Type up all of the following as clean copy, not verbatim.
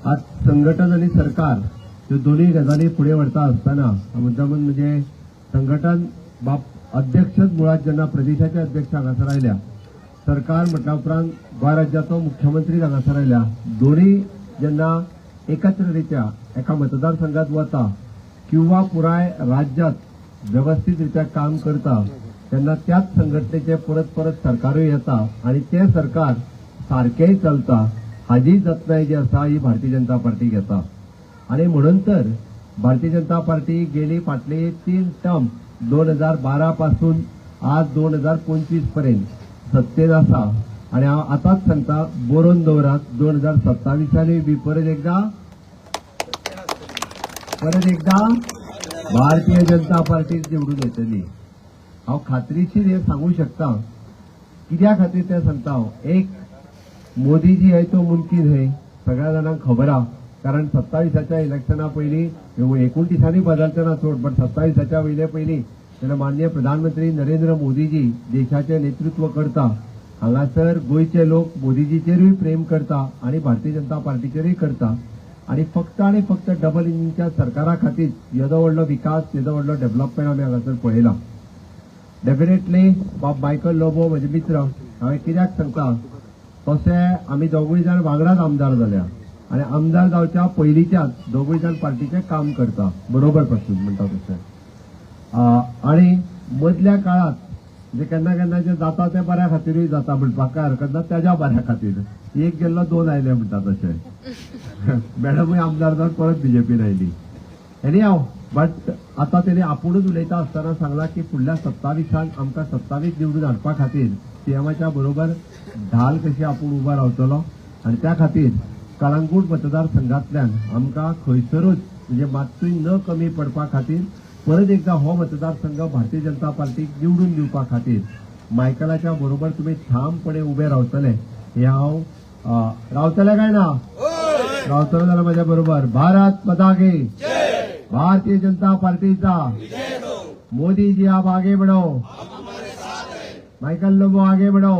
आज संघटन आणि सरकार ह्यो दोन्ही गजाली फुडें व्हरता आसतना मुद्दामून म्हणजे संघटन बाब अध्यक्षच मुळात जेन्ना प्रदेशाचे अध्यक्ष हांगासर आयल्या, सरकार म्हटल्या उपरांत गोंय राज्याचो मुख्यमंत्री हांगासर आयल्या, दोन्ही जेन्ना एकत्ररित्या एका मतदारसंघात वता किंवा पुराय राज्यात व्यवस्थितरित्या काम करता तेन्ना त्याच संघटनेचे परत परत सरकारूय येता आणि ते सरकार सारकेय चलता हाजी जतनाय जी आसा ही भारतीय जनता पार्टी घेता. आणि म्हणून तर भारतीय जनता पार्टी गेली फाटली 3 टर्म 2012 पासून आज 2025 पर्यंत सत्तेत आसा आणि हांव आतांच सांगता बरोवन दवरात 2027 बी परत एकदा भारतीय जनता पार्टी निवडून येतली. हांव खात्रीशीर हे सांगू शकता. कित्या खातीर ते सांगता हांव, एक मोदीजी है तो मुमकीन है सगळ्या जाणांक खबर आहा. कारण 27च्या इलेक्शना पयलीं 29 बदलतना सोड बट 27च्या वयले पयलीं तेन्ना माननीय प्रधानमंत्री नरेंद्र मोदीजी देशाचे नेतृत्व करता. हांगासर गोंयचे लोक मोदीजीचेरूय प्रेम करता आणि भारतीय जनता पार्टीचेरूय करता. आणि फक्त डबल इंजिनच्या सरकारा खातीर येदो व्हडलो विकास येदो व्हडलो डेव्हलपमेंट आमी हांगासर पळयला. डेफिनेटली बाब मायकल लोबो म्हजे मित्र, हांवें कित्याक सांगता तशे आमी दोगूय जाण वांगडाच आमदार जाल्या आणि आमदार जावच्या पयलींच्याच दोगूय जाण पार्टीचें काम करता बरोबर पासून म्हणटा तशें. आणि मदल्या काळात जे केन्ना केन्ना जे जाता ते बऱ्या खातीरूय जाता म्हणपाक काय हरकत ना, त्याच्या बऱ्या खातीर. एक गेल्लो 2 आयले म्हणटा तशें. मॅडमूय आमदार जावन परत बीजेपीन आयली. एनी हांव बट आतां तेणी आपुणूच उलयता आसतना सांगला की फुडल्या 27 आमकां 27 निवडून हाडपा खातीर सीएमाच्या बरोबर ढाल कशी आपूण उबा रावतलो आणि त्या खातीर कळंगूट मतदारसंघातल्यान आमकां खंयसरूच म्हणजे मात्तूय न कमी पडपा खातीर परत एकदा हो मतदारसंघ भारतीय जनता पार्टीक निवडून दिवपा खातीर मायकलाच्या बरोबर तुम्ही ठामपणे उबे रावतले हे हांव रावतले काय ना रावतलो जाल्यार म्हज्या बरोबर भारत माता की भारतीय जनता पार्टीचा मोदी जी आप आगे बढ़ो, मायकल लोबो आगे बढ़ो.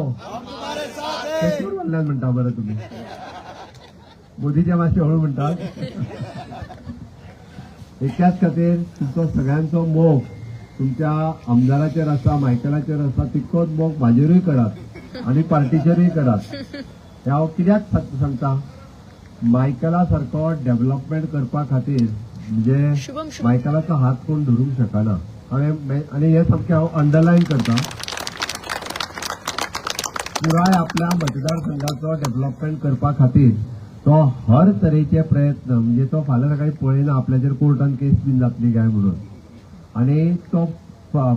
केशवर वल्ल्यान म्हणटा बरं तुम्ही, मोदीच्या मातशें हळू म्हणटा. एकाच खातीर तुमचो सगळ्यांचो मोग तुमच्या आमदाराचेर आसा, मायकलाचेर आसा, तितकोच मोग म्हाजेरूय करात आणि पार्टीचेरूय करात. हे हांव कित्याक सांगता, मायकला सारको डेव्हलपमेंट करपा खातीर म्हणजे मायकलाचो हात कोण धरूंक शकना. हांवें आनी हे सामकें हांव अंडरलायन करता. पुराय आपल्या मतदारसंघाचो डेव्हलपमेंट करपा खातीर तो हर तरेचे प्रयत्न म्हणजे तो फाल्यां सकाळी पळयना आपल्याचेर कोर्टान केस बीन जातली काय म्हणून. आणि तो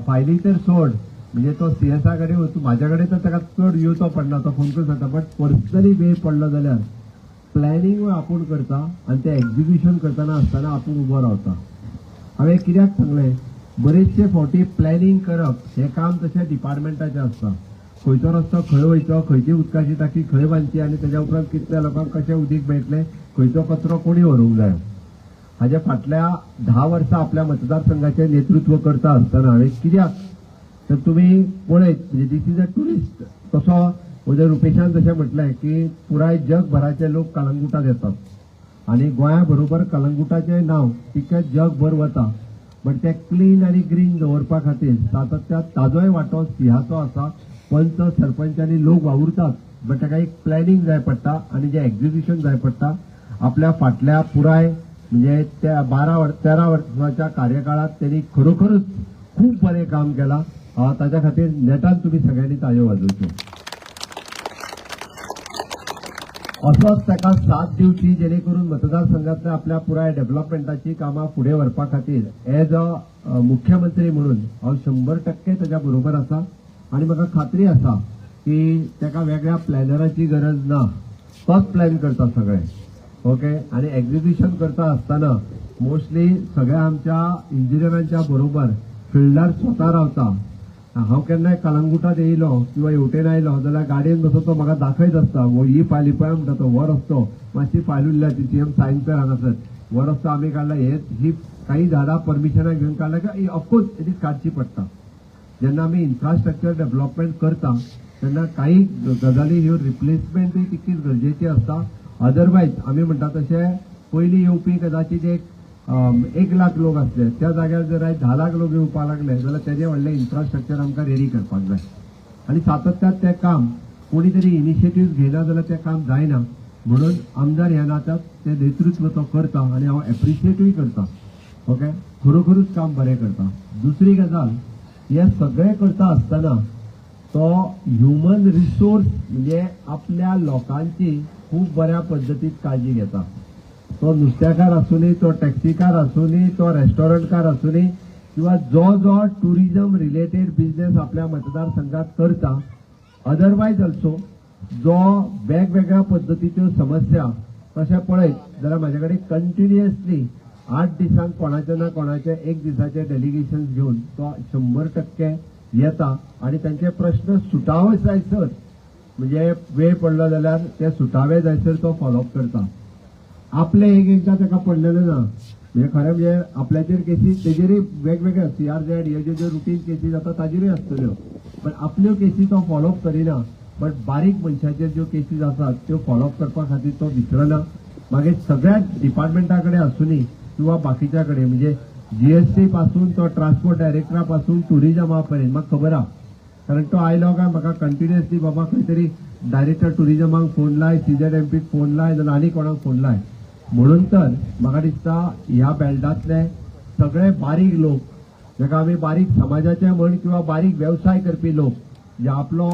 फायली तर सोड म्हणजे तो सीएसा कडेन वचून म्हाज्या कडेन तर ताका चड येवचो पडना, तो फोन करून सांगता. बट पर्सनली वेळ पडलो जाल्यार प्लॅनिंग आपूण करता आणि ते एक्झिक्युशन करतना आसतना आपूण उबो रावता. हांवें कित्याक सांगलें, बरेचशे फावटी प्लॅनिंग करप हे काम तशें डिपार्टमेंटाचें आसता. खंयचो रस्तो खंय वयचो, खंयची उदकाची टाकी खंय बांदची आणि त्याच्या उपरांत कितल्या लोकांक कशें उदीक मेळटलें, खंयचो कचरो कोणी व्हरूंक जाय. हाज्या फाटल्या 10 वर्सां आपल्या मतदारसंघाचें नेतृत्व करता आसतना हांवें कित्याक तर तुम्ही पळयत म्हणजे दीस इज अ टुरिस्ट. तसो म्हज्या रुपेशान जशें म्हटलें की पुराय जगभराचे लोक कळंगुटात येतात आणि गोंया बरोबर कळंगुटाचें नांव तितकें जगभर वता. बट ते क्लीन आनी ग्रीन दवरपा खातीर सातत्यान ताजोय वांटो सिंहाचो आसा. पंच सरपंच आनी लोक वावुरतात बट ताका एक प्लॅनिंग जाय पडटा आणि जे एक्झिक्युशन जाय पडटा. आपल्या फाटल्या पुराय म्हणजे त्या 13 वर्साच्या कार्यकाळात त्यांनी खरोखरच खूप बरें काम केलां. ताच्या खातीर नेटान तुम्ही सगळ्यांनी ताळयो वाजोवच्यो. असोच ताका साथ दिवची जेणे करून मतदारसंघातल्या आपल्या पुराय डेव्हलपमेंटाची कामां फुडें व्हरपा खातीर एज अ मुख्यमंत्री म्हणून हांव 100% ताच्या बरोबर आसा. आणि म्हाका खात्री आसा की ताका वेगळ्या प्लॅनराची गरज ना, तोच प्लॅन करता सगळे. ओके. आणि एक्झिक्युशन करता आसतना मोस्टली सगळ्या आमच्या इंजिनियरांच्या बरोबर फिल्डार स्वता रावता. हांव केन्नाय कळंगुटात येयलो किंवा हेवटेन आयलो जाल्यार गाडयेन बसो तो म्हाका दाखयत आसता. ही फायल पळय म्हणटा तो, हो रस्तो मातशी फायल उरल्या ती सीएम सायन कर हांगासर, हो रस्तो आमी काडला. ही काही झाडां परमिशनाक घेवन काडल्या की ऑफकोर्स ती काडची पडटा. जेन्ना आमी इन्फ्रास्ट्रक्चर डेव्हलपमेंट करता तेन्ना काही गजाली ह्यो रिप्लेसमेंटूय तितकीच गरजेची आसता. अदरवायज आम्ही म्हणटा तशे पयलीं येवपी कदाचित एक 1 लाख लोक असले त्या जाग्यार जर 10 लाख लोक येवपाक लागले जाल्यार तेजे व्हडलें इन्फ्रास्ट्रक्चर आमकां रेडी करपाक जाय आनी सातत्यान तें काम कोणी तरी इनिशिएटिव्ह घेना जाल्यार तें काम जायना म्हणून आमदार ह्या नात्यात ते नेतृत्व तो करता आनी हांव एप्रिशिएटूय करता ओके खरोखरूच काम बरें करता दुसरी गजाल हे सगळें करता आसतना तो ह्युमन रिसोर्स म्हणजे आपल्या लोकांची खूब बऱ्या पद्दतीत काळजी घेता तो नुस्तेकार आसूनी तो टॅक्सीकार आसूनी तो रेस्टॉरंटकार आसूनी किंवा जो टुरिजम रिलेटेड बिझनेस आपल्या मतदारसंघात करता अदरवायज ऑल्सो जो वेगवेगळ्या पद्दतीच्यो समस्या तशें पळयत जाल्यार म्हाजे कडेन कंटिन्युअसली 8 दिसांक कोणाचे ना कोणाचे 1 दिसाचे डेलिगेशन घेवन तो 100% येता आणि त्यांचे प्रश्न सुटावे जायसर म्हणजे वेळ पडलो जाल्यार ते सुटावे जायसर तो फॉलोअप करता आपले एकदा ताका पडलेले ना म्हणजे खरें म्हणजे आपल्याचेर केसीस तेजेरय वेगवेगळे CRZ हे जे रुटीन केसीस जाता ताजेरूय आसतल्यो पण आपल्यो केसी तो फॉलोअप करिना बट बारीक मनशाचेर ज्यो केसीस आसात त्यो फॉलोअप करपा खातीर तो विसरना मागीर सगळ्या डिपार्टमेंटा कडेन आसूनी किंवा बाकीच्या कडेन म्हणजे GST पासून तो ट्रान्सपोर्ट डायरेक्टरा पासून टुरिजमा पर्यंत म्हाका खबर आहा कारण तो आयलो काय म्हाका कंटिन्युअसली बाबा खंय तरी डायरेक्टर टुरिजमाक फोन लाय CZMPक फोन लाय जाल्यार आनी कोणाक फोन लाय म्हणून तर म्हाका दिसता ह्या बेल्टांतले सगळे बारीक लोक जाका आमी बारीक समाजाचे म्हण किंवा बारीक व्यवसाय करपी लोक जे आपलो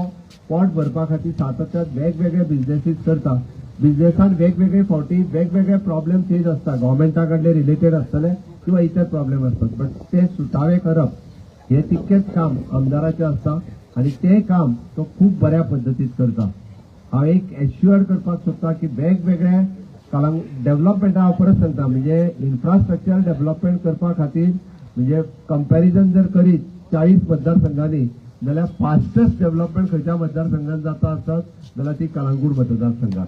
पोट भरपा खातीर सातत्यान वेगवेगळे बिझनेसीस करता बिझनेसान वेगवेगळे फावटी वेगवेगळे प्रॉब्लेम फेस आसता गव्हर्मेंटा कडले रिलेटेड आसतले किंवा इतर प्रॉब्लेम असतात बट ते सुटावे करप हे तितकेच काम आमदाराचे असता आणि ते काम तो खूप बऱ्या पद्धतीत करता हांव एक एश्युअर करपाक सोदता की वेगवेगळे डेव्हलपमेंटा परत सांगता म्हणजे इन्फ्रास्ट्रक्चर डेव्हलपमेंट करपा खातीर म्हणजे कंपॅरिजन जर करीत 40 मतदारसंघांनी जाल्यार फास्टेस्ट डेव्हलपमेंट खंयच्या मतदारसंघात जाता आसत जाल्यार ती कळंगूट मतदारसंघात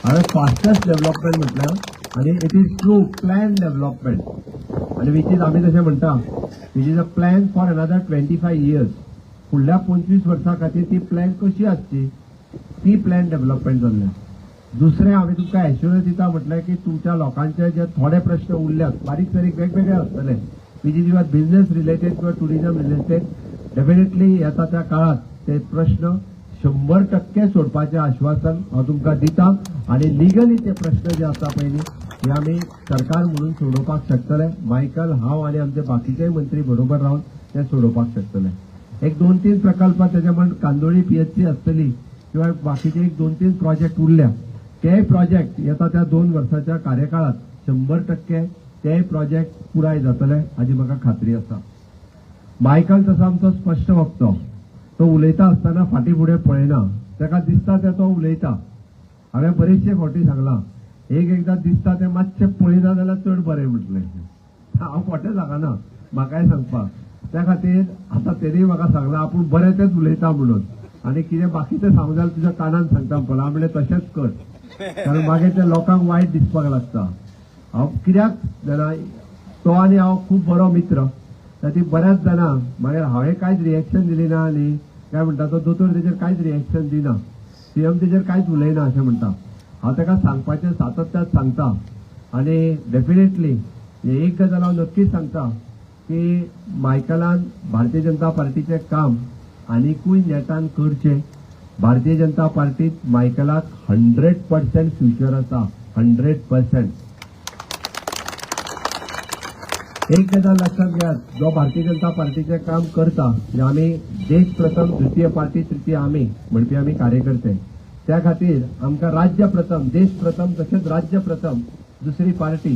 हांवें फास्टेस्ट डेव्हलपमेंट म्हटल्यार आनी it is true plan development आनी विच इज आमी तशें म्हणटा which is a plan for another 25 years फुडल्या 25 वर्सां खातीर ती प्लॅन कशी आसची ती प्लॅन डेव्हलपमेंट जाल्लें दुसरें हांवें तुमकां एश्युरन्स दिता म्हटलें की तुमच्या लोकांचे जे थोडे प्रश्न उरल्यात बारीक सारीक वेगवेगळे आसतले which is your business related किंवा टुरिजम रिलेटेड डेफिनेटली येता त्या काळात ते प्रश्न 100% सोडपाचें आश्वासन हांव तुमकां दिता आनी लिगली ते प्रश्न जे आसा पयलीं हे आमी सरकार म्हणून सोडोवपाक शकतले मायकल हांव आनी आमचे बाकीचेय मंत्री बरोबर रावन ते सोडोवपाक शकतले एक 2-3 प्रकल्प तेजे म्हण कांदोळी PHC आसतली किंवा बाकीचे एक 2-3 प्रोजेक्ट उरल्या ते प्रोजेक्ट येता त्या 2 वर्साच्या कार्यकाळात 100% ते प्रोजेक्ट पुराय जातले हाची म्हाका खात्री आसा मायकल तसो आमचो स्पश्ट वक्तो तो उलयता आसतना फाटी फुडें पळयना ताका दिसता ते तो उलयता हांवें बरेचशे फावटी सांगलां एकदां दिसता ते मातशें पळयना जाल्यार चड बरें म्हटलें हांव खोटें सांगना म्हाकाय सांगपाक त्या खातीर आतां तेणी म्हाका सांगलां आपूण बरें तेच उलयता म्हणून आनी कितें बाकीचें सांगू जाल्यार तुज्या कानान सांगता पळय हांव म्हणलें तशेंच कर कारण मागीर ते लोकांक वायट दिसपाक लागता हांव कित्याक जाणा तो आनी हांव खूब बरो मित्र ती बऱ्याच जाणांक मागीर हांवें कांयच रिएक्शन दिली ना आनी काय म्हणटा तो दोतोर तेजेर कांयच रिएक्शन दिना CM तेजेर कांयच उलयना अशें म्हणटा हांव ताका सांगपाचें सातत्यान सांगता आनी डेफिनेटली एक गजाल हांव नक्कीच सांगता की मायकलान भारतीय जनता पार्टीचें काम आनीकूय नेटान करचें भारतीय जनता पार्टीत मायकलाक 100% फ्युचर आसा 100%. एक गजाल लक्षात घ्या जो भारतीय जनता पार्टीचे काम करता आम्ही देश प्रथम द्वितीय पार्टी तृतीय आम्ही म्हणपी आम्ही कार्यकर्ते त्या खातीर आमकां राज्य प्रथम देश प्रथम तशेंच राज्य प्रथम दुसरी पार्टी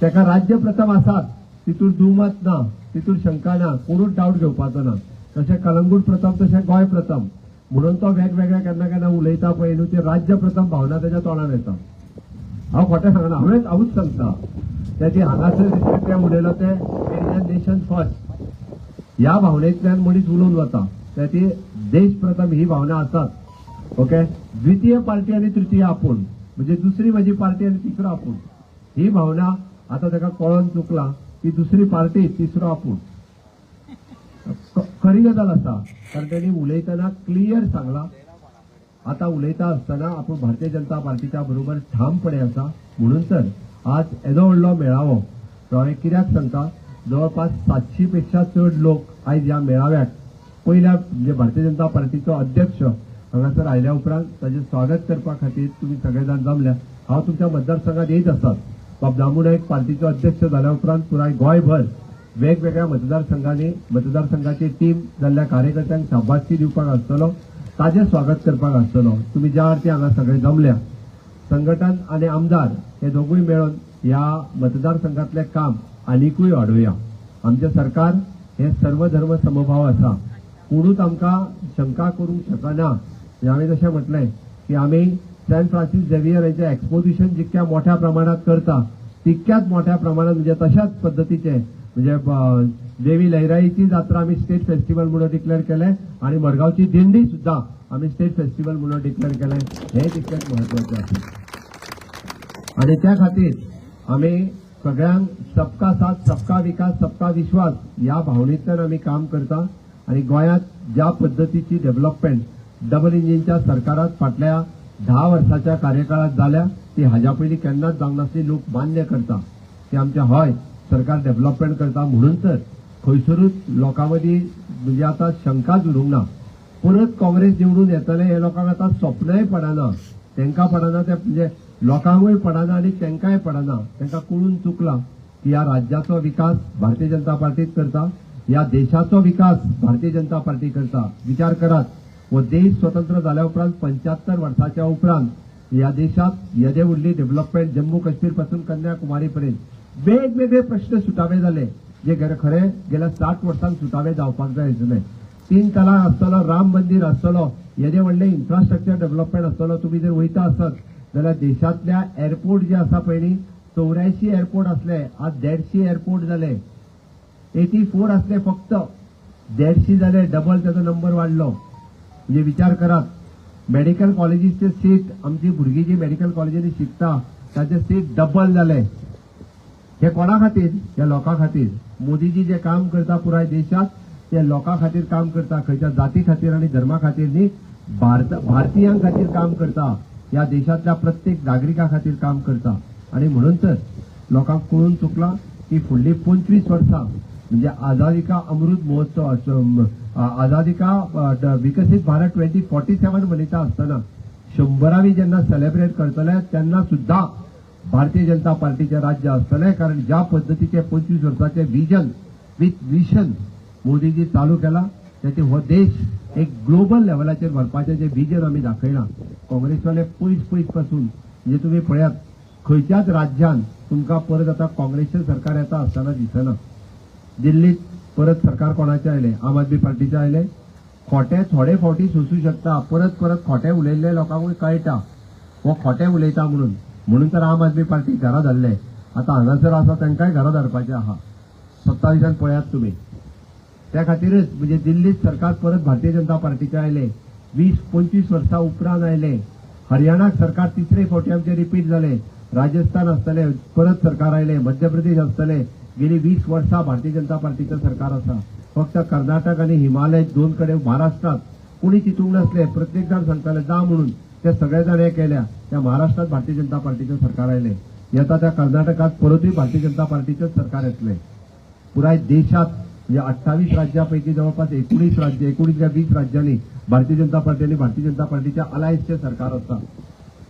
ताका राज्य प्रथम आसात तितून दुमत ना तितून शंका ना कोणूच डावट घेवपाचो ना तशें कलंगूट प्रथम तशें गोंय प्रथम म्हणून तो वेगवेगळ्या केन्ना केन्ना उलयता पळय न्हू ती राज्य प्रथम भावना ताच्या तोंडान येता हांव खोटें सांगना हांवूच सांगता त्याची हांगासर दिसता ते उलयलो ते नेशन फर्स्ट ह्या भावनेंतल्यान मनीस उलोवन वता त्याची देश प्रथम ही भावना आसात ओके द्वितीय पार्टी आनी तृतीय आपूण म्हणजे दुसरी म्हजी पार्टी आनी तिसरो आपूण ही भावना आता ताका कळोन चुकला की दुसरी पार्टी तिसरो आपूण खरी गजाल आसा कारण त्यांनी उलयतना क्लियर सांगला आता उलयता आसतना आपण भारतीय जनता पार्टीच्या बरोबर ठामपणे आसा. म्हणून तर आज येदो व्हडलो मेळावो तो हांवें कित्याक सांगता, जवळपास 700 पेक्षा चड लोक आयज ह्या मेळाव्याक पहिल्या म्हणजे भारतीय जनता पार्टीचो अध्यक्ष हांगासर आयल्या उपरांत ताचे स्वागत करपा खातीर तुमी सगळे जाण जमल्या. हांव तुमच्या मतदारसंघात येयत आसात. बाबदामू नायक पार्टीचो अध्यक्ष जाल्या उपरांत पुराय गोंयभर वेगवेगळ्या मतदारसंघांनी मतदारसंघाची टीम जाल्ल्या कार्यकर्त्यांक शाबासकी दिवपाक आसतलो, ताजें स्वागत करपाक आसतलो. तुमी ज्या अर्थी हांगा सगळे जमल्या, संघटन आनी आमदार हे दोगूय मेळून ह्या मतदारसंघातलें काम आनीकूय वाडोवया. आमचें सरकार हे सर्व धर्म समभाव आसा. कोणूच आमकां शंका करूंक शकना. हांवें जशें म्हटलें की आमी सेंट फ्रांसीस झेवियर हेचें एक्सपोजिशन जितक्या मोठ्या प्रमाणात करता तितक्याच मोठ्या प्रमाणात म्हणजे तशाच पद्दतीचे म्हणजे देवी लहराईची जात्रा आमी स्टेट फेस्टिवल म्हणून डिक्लेअर केलें आणि मडगावची दिंडी सुद्धा आमी स्टेट फेस्टिवल म्हणून डिक्लेअर केलें. हे तितकेंच म्हत्वाचें आसा. आणि त्या खातीर आमी सगळ्यांक सबका साथ सबका विकास सबका विश्वास ह्या भावनेंतल्यान आमी काम करता. आणि गोंयांत ज्या पद्दतीची डेव्हलपमेंट डबल इंजिनच्या सरकारात फाटल्या 10 वर्साच्या कार्यकाळात जाल्या ती हाज्या पयलीं केन्नाच जावंक नासली. लोक मान्य करता की आमचें हय सरकार डेव्हलपमेंट करता. म्हणून तर खंयसरूच लोकां मदीं म्हणजे आतां शंकाच उरूंक ना. परत काँग्रेस निवडून येतले हे लोकांक आतां स्वप्नय पडना. तांकां पडना ते म्हणजे लोकांकूय पडना आनी तांकांय पडना. तांकां कळून चुकला की ह्या राज्याचो विकास भारतीय जनता पार्टीच करता, ह्या देशाचो विकास भारतीय जनता पार्टी करता. विचार करात, वो देश स्वतंत्र जाल्या उपरांत 75 वर्साच्या उपरांत ह्या देशात येदे व्हडली डेव्हलपमेंट जम्मू काश्मीर पासून कन्याकुमारी पर्यंत वेगवेगळे प्रश्न सुटावे जाले जे खरे गेल्या 60 वर्सांक सुटावे जावपाक जाय आशिल्ले. 3 तलाक आसतलो, राम मंदिर आसतलो, येदे व्हडले इन्फ्रास्ट्रक्चर डेव्हलपमेंट आसतलो. तुमी जर वयता आसत जाल्यार देशांतल्या एअरपोर्ट जे आसा पळय न्ही, 84 एअरपोर्ट आसले, आज 150 एअरपोर्ट जाले. 84 आसले फक्त, 150 जाले, डबल त्याचा नंबर वाढलो. म्हणजे विचार करात, मेडिकल कॉलेजीचे सीट आमची भुरगीं जी मेडिकल कॉलेजींनी शिकता ताचे सीट डबल जाले. हे कोणा खातीर? या लोकां खातीर. मोदीजी जे काम करता पुराय देशात ते लोकां खातीर काम करता. खंयच्या जाती खातीर आणि धर्मा खातीर न्ही, भारतीयां खातीर काम करता. या देशातल्या प्रत्येक नागरिका खातीर काम करता. आणि म्हणून तर लोकांक कळून चुकला की फुडली 25 वर्सां म्हणजे आझादी का अमृत महोत्सव, आझादी का विकसित भारत 2047 मनयता आसतना 100वी जेन्ना सेलिब्रेट करतले तेन्ना सुद्धा भारतीय जनता पार्टीचे राज्य आसतले. कारण ज्या पद्दतीचे 25 वर्साचे विजन विथ विशन मोदीजी चालू केला त्याचे हो देश एक ग्लोबल लेवलाचेर व्हरपाचें जे विजन आमी दाखयलां. काँग्रेसवाले पयस पासून म्हणजे तुमी पळयात खंयच्याच राज्यात तुमकां परत आता काँग्रेसचें सरकार येता आसतना दिसना. दिल्लीत परत सरकार कोणाचे आयले? आम आदमी पार्टीचे आयले. खोटे थोडे फावटी सोंसू शकता, परत खोटे उलयल्ले लोकांकूय कळटा हो खोटे उलयता म्हणून तर आम आदमी पार्टी घरा धाडले. आता हांगासर आसा तांकांय घरा धाडपाचें आहा. 27 पळयात तुमी. त्या खातीरच म्हणजे दिल्लीत सरकार परत भारतीय जनता पार्टीचे आयले. 20-25 वर्सां उपरांत आयले. हरियाणाक सरकार 3रे फावटी आमचे रिपीट जाले. राजस्थान आसतले परत सरकार आयले. मध्य प्रदेश आसतले. गेली 20 वर्सां भारतीय जनता पार्टीचं सरकार आसा. फक्त कर्नाटक आणि हिमालय 2 कडेन महाराष्ट्रात कोणी चिंतूंक नासले. प्रत्येक जाण सांगताले जा म्हणून ते सगळे जाण हे केल्या. त्या महाराष्ट्रात भारतीय जनता पार्टीचं सरकार आयले. येता त्या कर्नाटकात परतूय भारतीय जनता पार्टीचेच सरकार येतले. पुराय देशात म्हणजे 28 राज्यापैकी जवळपास 19 राज्य 19 का 20 राज्यांनी भारतीय जनता पार्टी आणि भारतीय जनता पार्टीच्या अलायन्सचे सरकार आसा.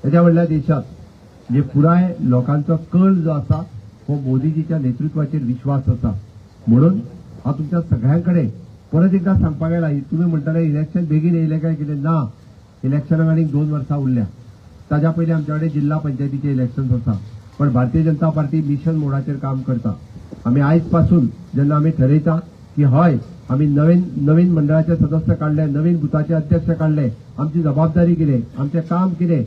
त्याच्या व्हडल्या देशात म्हणजे पुराय लोकांचो कल जो आसा हो मोदीजीच्या नेतृत्वाचेर विश्वास आसा. म्हणून हांव तुमच्या सगळ्यांकडे परत एकदा सांगपाक येयला. तुम्ही म्हणटाले इलेक्शन बेगीन येयले काय कितें? ना, इलेक्शनाक आनीक 2 वर्सां उरल्या. ताज्या पयलीं आमच्या कडेन जिल्हा पंचायतीचे इलेक्शन्स आसा. पण भारतीय जनता पार्टी मिशन मोडाचेर काम करता. आमी आयज पासून जेन्ना आमी ठरयता की हय आमी नवीन मंडळाचे सदस्य काढले, नवीन बुथाचे अध्यक्ष काढले, आमची जबाबदारी कितें, आमचें काम कितें,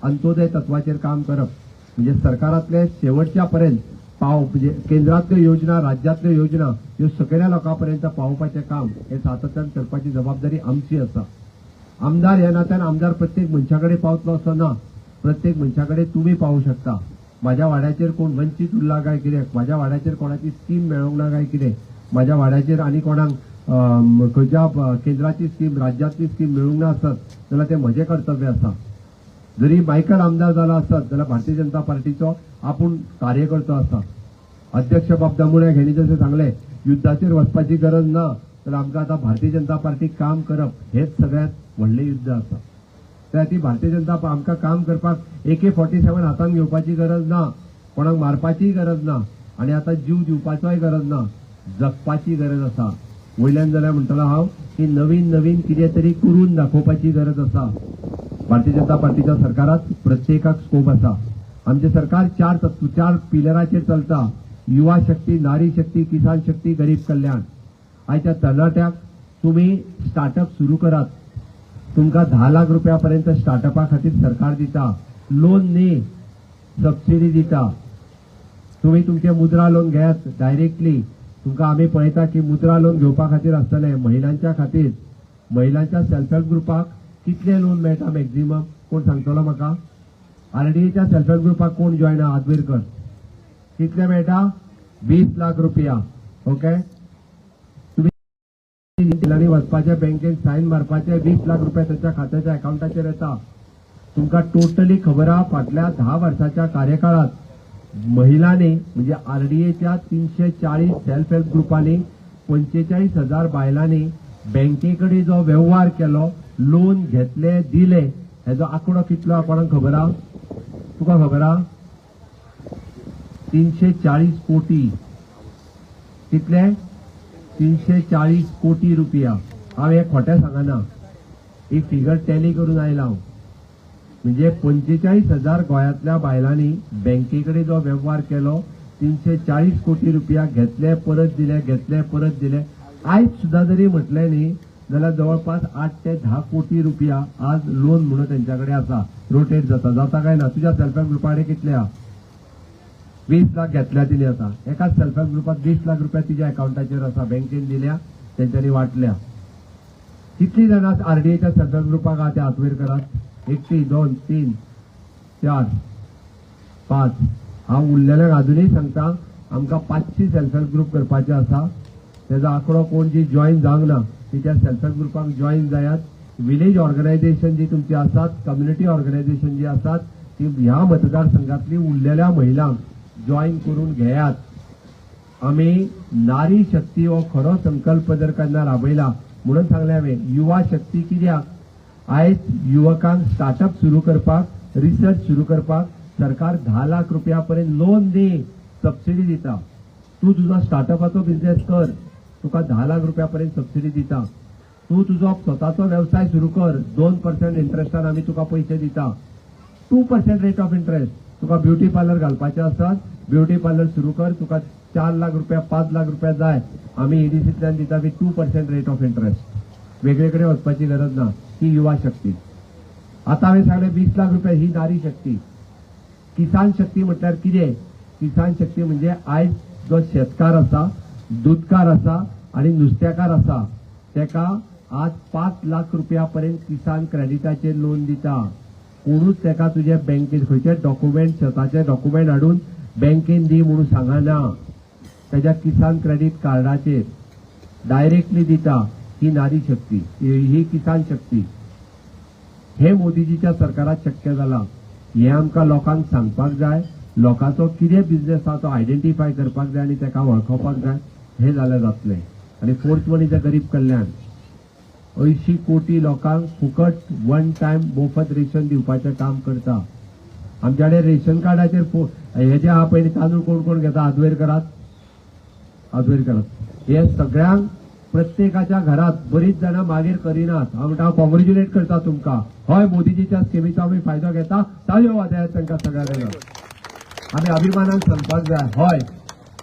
अंत्योदय तत्वाचेर काम करप. म्हणजे सरकारातले शेवटच्या पर्यंत म्हणजे केंद्रातल्यो योजना राज्यातल्यो योजना ह्यो सगळ्या लोकांपर्यंत पावोवपाचें काम हे सातत्यान करपाची जबाबदारी आमची आसा. आमदार ह्या नात्यान आमदार प्रत्येक मनशाकडे पावतलो असो ना. प्रत्येक मनशाकडे तुम्ही पावू शकता. माझ्या वाड्याचेर कोण वंचित उरला काय कितें, माझ्या वाड्याचेर कोणाची स्कीम मेळोंक ना काय कितें, माझ्या वाड्याचेर आनी कोणाक खंयच्या केंद्राची स्कीम राज्यातली स्कीम मेळूंक ना आसत जाल्यार ते म्हजें कर्तव्य आसा. जरी मायकल आमदार जाला आसत जाल्यार भारतीय जनता पार्टीचो आपूण कार्यकर्तो आसा. अध्यक्ष बाब दामुळे हेणी जशें सांगलें युद्धाचेर वचपाची गरज ना जाल्यार आमकां आतां भारतीय जनता पार्टीक काम करप हेच सगळ्यांत व्हडलें युद्ध आसा. त्या खातीर भारतीय जनता आमकां काम करपाक AK-47 हातांत घेवपाची गरज ना, कोणाक मारपाची गरज ना आनी आतां जीव दिवपाचोय गरज ना, जगपाची गरज आसा. वयल्यान जाल्यार म्हणटलो हांव की नवीन नवीन कितें तरी करून दाखोवपाची गरज आसा. भारतीय जनता पार्टीच्या सरकारात प्रत्येकाक स्कोप आसा. आमचे सरकार चार पिलराचेर चलता. युवा शक्ती, नारी शक्ती, किसान शक्ती, गरीब कल्याण. आयच्या तरणाट्याक तुम्ही स्टार्टअप सुरू करात. तुमकां 10 लाख रुपयापर्यंत स्टार्टअपा खातीर सरकार दिता. लोन न्ही, सबसिडी दिता. तुम्ही तुमचे मुद्रा लोन घेयात डायरेक्टली. तुमकां आमी पळयता की मुद्रा लोन घेवपा खातीर आसतले महिलांच्या खातीर. महिलांच्या सेल्फ हेल्प ग्रुपाक कितले लोन मेळटा मॅक्झिमम कोण सांगतलो म्हाका? RDAच्या सेल्फ हेल्प ग्रुपाक कोण जॉयन आहा? आदवेरकर. कितले मेळटा? 20 लाख रुपया. ओके, तुम्ही वचपाचे बँकेन सायन मारपाचे 20 लाख रुपया त्याच्या खात्याच्या अकाउंटाचेर येता. तुमकां टोटली खबर आहा फाटल्या 10 वर्षाच्या कार्यकाळात महिलांनी म्हणजे RDAच्या 340 सेल्फ हेल्प ग्रुपांनी 45,000 बायलांनी बँकेकडे जो व्यवहार केलो, लोन घेतले, दिले, हेजो आंकडो कितलो कोणाक खबर आहा? तुका खबर आहा? 340 कोटी. कितले? 340 कोटी रुपया. हांव हे खोटें सांगना, एक फिगर टॅली करून आयला हांव. म्हणजे 45,000 गोंयांतल्या बायलांनी बँकेकडे जो व्यवहार केलो, 340 कोटी रुपया घेतले, परत दिले, घेतले, परत दिले. आयज सुद्धा जरी म्हटलें न्ही जाल्यार जवळपास 8 ते 10 कोटी रुपया आज लोन म्हणून त्यांच्याकडे आसा, रोटेट जाता काय ना? तुझ्या सेल्फ हेल्प ग्रुपाकडे कितले आहा? 20 लाख घेतल्या तिने आसा. एकाच सेल्फ हेल्प ग्रुपाक 20 लाख रुपया तिच्या अकाउंटाचेर आसा, बँकेन दिल्या, तेंच्यांनी वाटल्या. कितली जाणां RDAच्या सेल्फ हेल्प ग्रुपाक आहा त्या आतवेरकरात? 1, 2, 3, 4, 5. हांव उरलेल्यांक अजूनही सांगता, आमकां 500 सेल्फ हेल्प ग्रुप करपाचे आसा. तेजो आंकडो कोण जी जॉईन जावंक ना ती त्या सेल्फ हेल्प ग्रुपाक जॉईन जायात. विलेज ऑर्गनायझेशन जी तुमची आसात, कम्युनिटी ऑर्गनायझेशन जी आसात, ती ह्या मतदारसंघातली उरलेल्या महिलांक जॉईन करून घेयात. आम्ही नारी शक्ती हो खरो संकल्प जर केन्ना राबयला म्हणून सांगले हांवें. युवा शक्ती कित्याक? आयज युवकांक स्टार्टअप सुरू करपाक, रिसर्च सुरू करपाक सरकार 10 लाख रुपयापर्यंत लोन दी, सबसिडी दिता. तू तुजो स्टार्टअपाचो बिझनेस कर, तुका 10 लाख रुपयापर्यंत सबसिडी दिता. तू तुजो स्वताचो व्यवसाय सुरू कर, 2% इंटरेस्टान आमी तुका पैसे दिता. 2% rate of interest. Tuka beauty parlour घालपाचे आसत, ब्युटी पार्लर सुरू कर, तुका 4 लाख रुपया 5 लाख रुपया जाय, आमी EDCतल्यान दिता विथ 2% रेट ऑफ इंटरेस्ट. वेगळे कडेन वचपाची गरज ना. ही युवा शक्ती. आता हांवें सांगलें 20 लाख रुपया ही नारी शक्ती. किसान शक्ती म्हटल्यार कितें? किसान शक्ती म्हणजे आयज जो शेतकार आसा, दूधकार आसा आणि नुस्तेकार आसा, तेका आज 5 लाख रुपयापर्यंत किसान क्रेडिटाचेर लोन दिता. कोणूच तेका तुझे बँकेत खंयचे डॉक्युमेंट, शेताचे डॉक्युमेंट हाडून बँकेन दी म्हणून सांगना. त्याच्या किसान क्रेडिट कार्डाचेर डायरेक्टली दिता. ही नारी शक्ती, ही किसान शक्ती. हे मोदीजीच्या सरकारात शक्य जाला. हे आमकां लोकांक सांगपाक जाय. लोकांचो कितें बिझनेस आसा तो आयडेंटिफाय करपाक जाय आनी तेका वळखोवपाक जाय. हे जाल्यार जातलें. आनी फोर्थ वन इज अ गरीब कल्याण. 80 कोटी लोकांक फुकट वन टायम मोफत रेशन दिवपाचें काम करता. आमच्याकडे रेशन कार्डाचेर हे जे आहा पळय तांदूळ कोण कोण घेता? आदवेरकरात. हे सगळ्यांक प्रत्येकाच्या घरात बरीच जाणां मागीर करिनात. हांव म्हणटा हांव कॉंग्रॅच्युलेट करता तुमकां. हय, मोदीजीच्या स्किमीचो आमी फायदो घेता. ताळयो वाजयात तांकां सगळ्यांक. आमी अभिमानान सांगपाक जाय, हय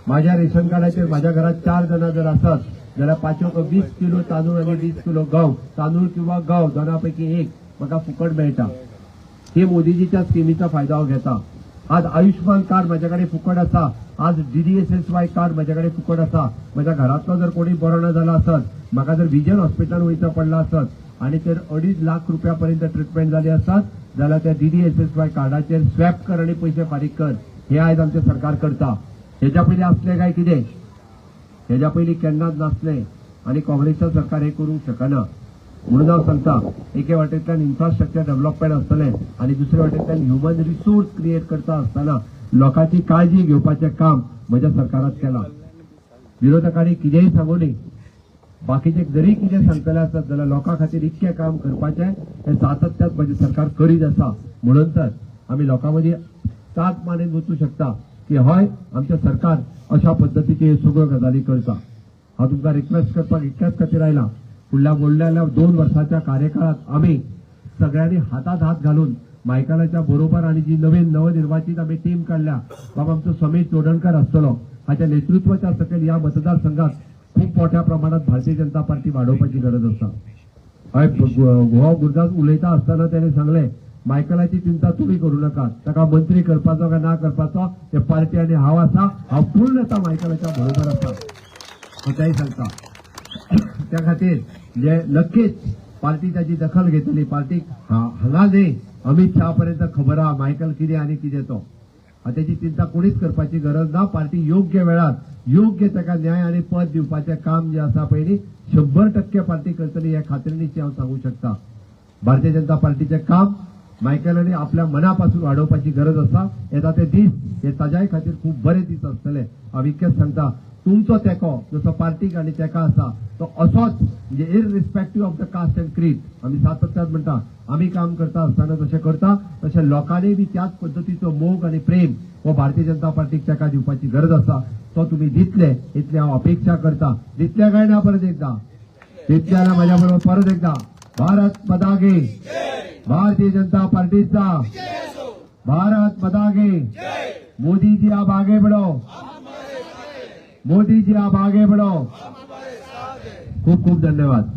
माझ्या रेशन कार्डाचेर माझ्या घरात 4 जाणां जर आसत जाल्यार 20 किलो तांदूळ आनी 20 किलो गंव, तांदूळ किंवा गंव दोनापैकी एक म्हाका फुकट मेळटा. हे मोदीजीच्या स्किमीचा फायदा हांव घेता. आज आयुष्मान कार्ड माझ्याकडे फुकट आसा. आज DDSSY कार्ड माझ्याकडे फुकट आसा. माझ्या घरातलो जर कोणी बरो ना जाला आसत, म्हाका जर विजन हॉस्पिटलान वयचा पडला आसत आनी तर 2.5 लाख रुपयापर्यंत ट्रिटमेंट जाली आसत जाल्यार त्या DDSSY कार्डाचेर स्वॅप कर आनी पैसे फारीक कर. हे आयज आमचे सरकार करता. हेच्या पयलीं आसले काय कितें? हेच्या पयलीं केन्नाच नासलें. आणि काँग्रेसचं सरकार हे करूंक शकना. म्हणून हांव सांगता एके वाटेंतल्यान इन्फ्रास्ट्रक्चर डेव्हलपमेंट आसतलें आनी दुसरे वाटेंतल्यान ह्युमन रिसोर्स क्रिएट करता आसतना लोकांची काळजी घेवपाचें काम म्हज्या सरकारान केलां. विरोधकांनी कितेंय सांगूं दी, बाकीचे जरी कितें सांगतले आसत जाल्यार लोकां खातीर इतकें काम करपाचें हें सातत्यान म्हजें सरकार करीत आसा. म्हणून तर आमी लोकां मदीं तांत मानेन वचूंक शकता की हय आमचें सरकार अशा पद्दतीचे ह्यो सगळ्यो गजाली करता. हांव तुमकां रिक्वेस्ट करपाक इतल्याच खातीर आयलां, फुडल्या 2 वर्साच्या कार्यकाळात आमी सगळ्यांनी हातात हात घालून मायकलाच्या बरोबर आणि जी नवनिर्वाचित आमी टीम काढल्या, बाबा आमचो समीर चोडणकर आसतलो, हाच्या नेतृत्वाच्या सकयल ह्या मतदारसंघात खूप मोठ्या प्रमाणात भारतीय जनता पार्टी वाडोवपाची गरज आसा. हय हो गुरदास उलयता आसतना ताणें सांगलें मायकलाची चिंता तुमी करूं नाका, ताका मंत्री करपाचो काय ना करपाचो ते पार्टी आनी हांव आसा, हांव पूर्णता मायकलाच्या बरोबर आसा अशेंय सांगता. त्या खातीर जे नक्कीच पार्टी ताची दखल घेतली. पार्टीक हांगा न्ही अमित शहा पर्यंत खबर आहा मायकल कितें आनी कितें तो. ताची चिंता कोणीच करपाची गरज ना. पार्टी योग्य वेळार योग्य ताका न्याय आणि पद दिवपाचें काम जे आसा पळय 100% पार्टी करतली हे खात्रीनिशी हांव सांगू शकता. भारतीय जनता पार्टीचें काम मायकलांनी आपल्या मनापासून वाडोवपाची गरज आसा. येता ते दीस हे ताज्याय खातीर खूब बरे दीस आसतले. हांव इतकेंच सांगता तुमचो तेंको जसो पार्टीक आनी तेका आसा तो असोच म्हणजे इररिस्पेक्टिव्ह ऑफ द कास्ट अँड क्रीड आमी सातत्यान म्हणटा आमी काम करता आसतना जशें करता तशें लोकांनी बी त्याच पद्दतीचो मोग आनी प्रेम हो भारतीय जनता पार्टीक तेका दिवपाची गरज आसा. तो तुमी दितले इतली हांव अपेक्षा करता. दितले काय ना परत एकदा? दितले जाल्यार म्हाज्या बरोबर परत एकदा भारत माता की भारतीय जनता पार्टीचा भारत माता की. मोदी जी आप आगे बढ़ो, मोदी जी आप आगे बढ़ो. खूप खूप धन्यवाद.